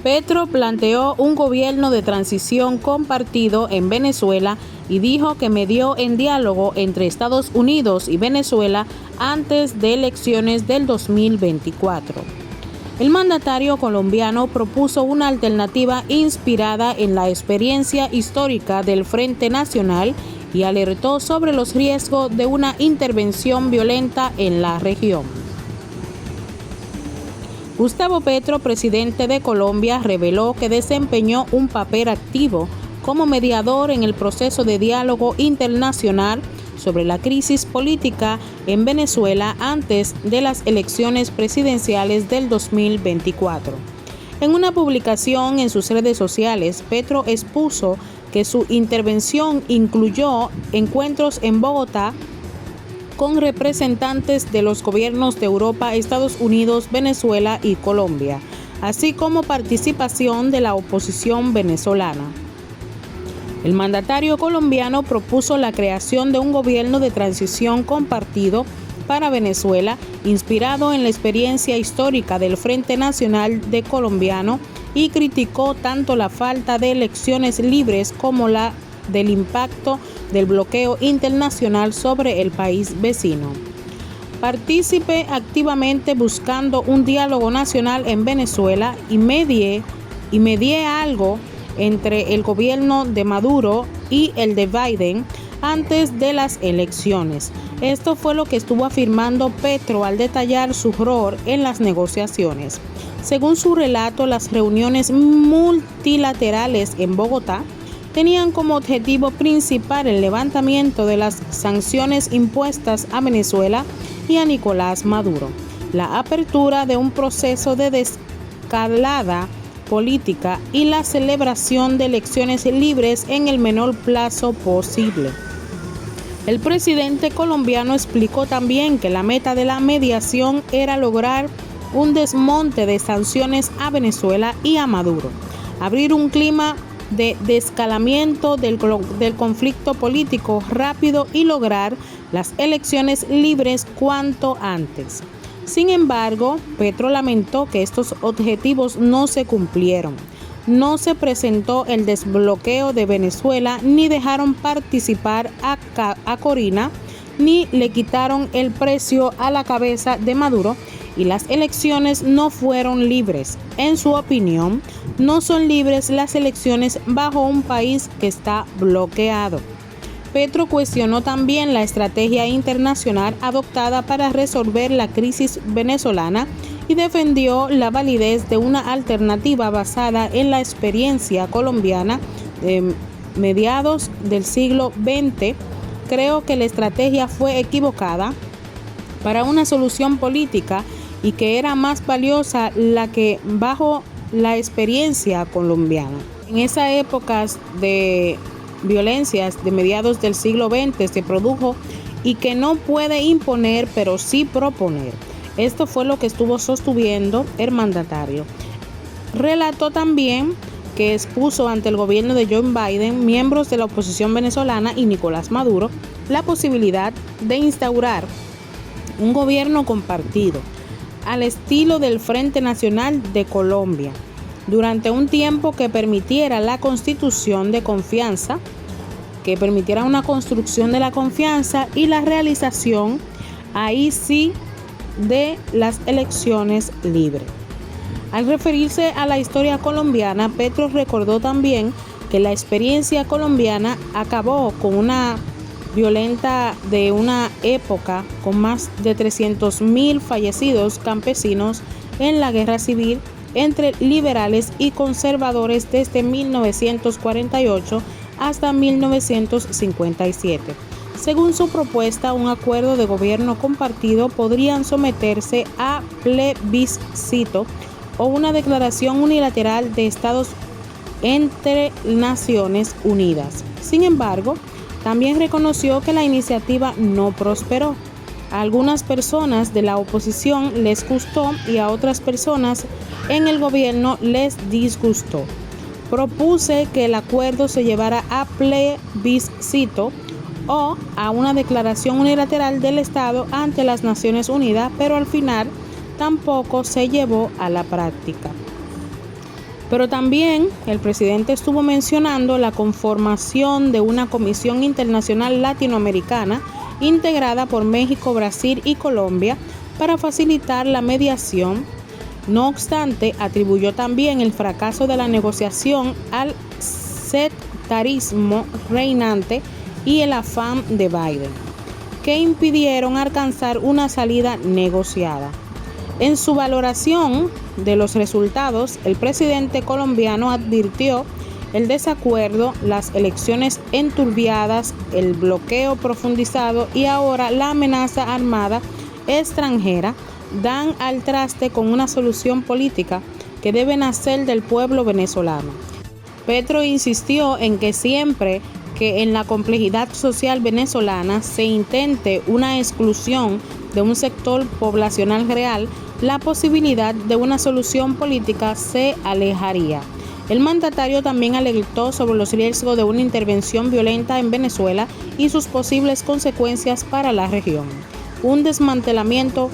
Petro planteó un gobierno de transición compartido en Venezuela y dijo que medió en diálogo entre Estados Unidos y Venezuela antes de elecciones del 2024. El mandatario colombiano propuso una alternativa inspirada en la experiencia histórica del Frente Nacional y alertó sobre los riesgos de una intervención violenta en la región. Gustavo Petro, presidente de Colombia, reveló que desempeñó un papel activo como mediador en el proceso de diálogo internacional sobre la crisis política en Venezuela antes de las elecciones presidenciales del 2024. En una publicación en sus redes sociales, Petro expuso que su intervención incluyó encuentros en Bogotá con representantes de los gobiernos de Europa, Estados Unidos, Venezuela y Colombia, así como participación de la oposición venezolana. El mandatario colombiano propuso la creación de un gobierno de transición compartido para Venezuela, inspirado en la experiencia histórica del Frente Nacional de Colombiano, y criticó tanto la falta de elecciones libres como la del impacto del bloqueo internacional sobre el país vecino. Participe activamente buscando un diálogo nacional en Venezuela y medie algo entre el gobierno de Maduro y el de Biden antes de las elecciones. Esto fue lo que estuvo afirmando Petro al detallar su rol en las negociaciones. Según su relato, las reuniones multilaterales en Bogotá tenían como objetivo principal el levantamiento de las sanciones impuestas a Venezuela y a Nicolás Maduro, la apertura de un proceso de desescalada política y la celebración de elecciones libres en el menor plazo posible. El presidente colombiano explicó también que la meta de la mediación era lograr un desmonte de sanciones a Venezuela y a Maduro, abrir un clima de desescalamiento del conflicto político rápido y lograr las elecciones libres cuanto antes. Sin embargo, Petro lamentó que estos objetivos no se cumplieron. No se presentó el desbloqueo de Venezuela, ni dejaron participar a Corina, ni le quitaron el precio a la cabeza de Maduro, y las elecciones no fueron libres. En su opinión, no son libres las elecciones bajo un país que está bloqueado. Petro cuestionó también la estrategia internacional adoptada para resolver la crisis venezolana y defendió la validez de una alternativa basada en la experiencia colombiana de mediados del siglo XX. Creo que la estrategia fue equivocada para una solución política y que era más valiosa la que bajo la experiencia colombiana. En esas épocas de violencias de mediados del siglo XX se produjo y que no puede imponer, pero sí proponer. Esto fue lo que estuvo sosteniendo el mandatario. Relató también que expuso ante el gobierno de Joe Biden, miembros de la oposición venezolana y Nicolás Maduro, la posibilidad de instaurar un gobierno compartido al estilo del Frente Nacional de Colombia, durante un tiempo que permitiera la constitución de confianza, que permitiera una construcción de la confianza y la realización, ahí sí, de las elecciones libres. Al referirse a la historia colombiana, Petro recordó también que la experiencia colombiana acabó con una violenta de una época con más de 300.000 fallecidos campesinos en la guerra civil entre liberales y conservadores desde 1948 hasta 1957. Según su propuesta, un acuerdo de gobierno compartido podrían someterse a plebiscito o una declaración unilateral de Estados entre Naciones Unidas. Sin embargo, también reconoció que la iniciativa no prosperó. A algunas personas de la oposición les gustó y a otras personas en el gobierno les disgustó. Propuse que el acuerdo se llevara a plebiscito o a una declaración unilateral del Estado ante las Naciones Unidas, pero al final tampoco se llevó a la práctica. Pero también el presidente estuvo mencionando la conformación de una Comisión Internacional Latinoamericana integrada por México, Brasil y Colombia para facilitar la mediación. No obstante, atribuyó también el fracaso de la negociación al sectarismo reinante y el afán de Biden, que impidieron alcanzar una salida negociada. En su valoración de los resultados, el presidente colombiano advirtió el desacuerdo, las elecciones enturbiadas, el bloqueo profundizado y ahora la amenaza armada extranjera dan al traste con una solución política que debe nacer del pueblo venezolano. Petro insistió en que siempre que en la complejidad social venezolana se intente una exclusión de un sector poblacional real, la posibilidad de una solución política se alejaría. El mandatario también alertó sobre los riesgos de una intervención violenta en Venezuela y sus posibles consecuencias para la región. Un desmantelamiento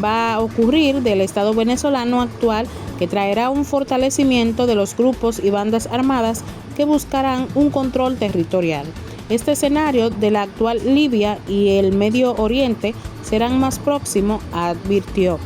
va a ocurrir del Estado venezolano actual que traerá un fortalecimiento de los grupos y bandas armadas que buscarán un control territorial. Este escenario de la actual Libia y el Medio Oriente serán más próximos, advirtió.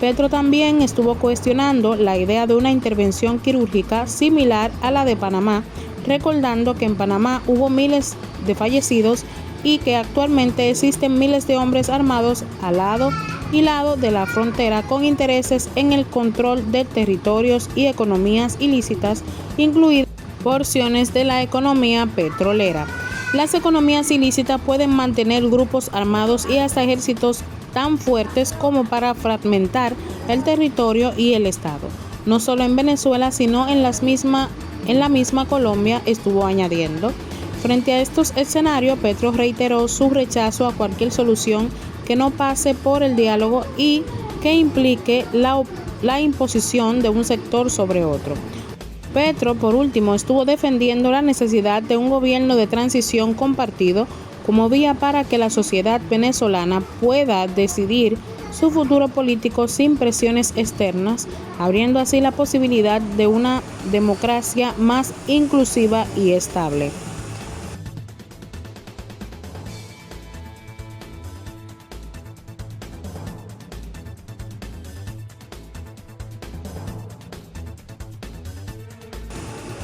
Petro también estuvo cuestionando la idea de una intervención quirúrgica similar a la de Panamá, recordando que en Panamá hubo miles de fallecidos y que actualmente existen miles de hombres armados al lado y lado de la frontera con intereses en el control de territorios y economías ilícitas, incluidas porciones de la economía petrolera. Las economías ilícitas pueden mantener grupos armados y hasta ejércitos tan fuertes como para fragmentar el territorio y el Estado, no solo en Venezuela, sino en la misma Colombia, estuvo añadiendo. Frente a estos escenarios, Petro reiteró su rechazo a cualquier solución que no pase por el diálogo y que implique la imposición de un sector sobre otro. Petro, por último, estuvo defendiendo la necesidad de un gobierno de transición compartido como vía para que la sociedad venezolana pueda decidir su futuro político sin presiones externas, abriendo así la posibilidad de una democracia más inclusiva y estable.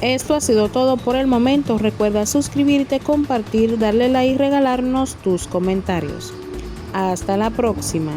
Esto ha sido todo por el momento. Recuerda suscribirte, compartir, darle like y regalarnos tus comentarios. Hasta la próxima.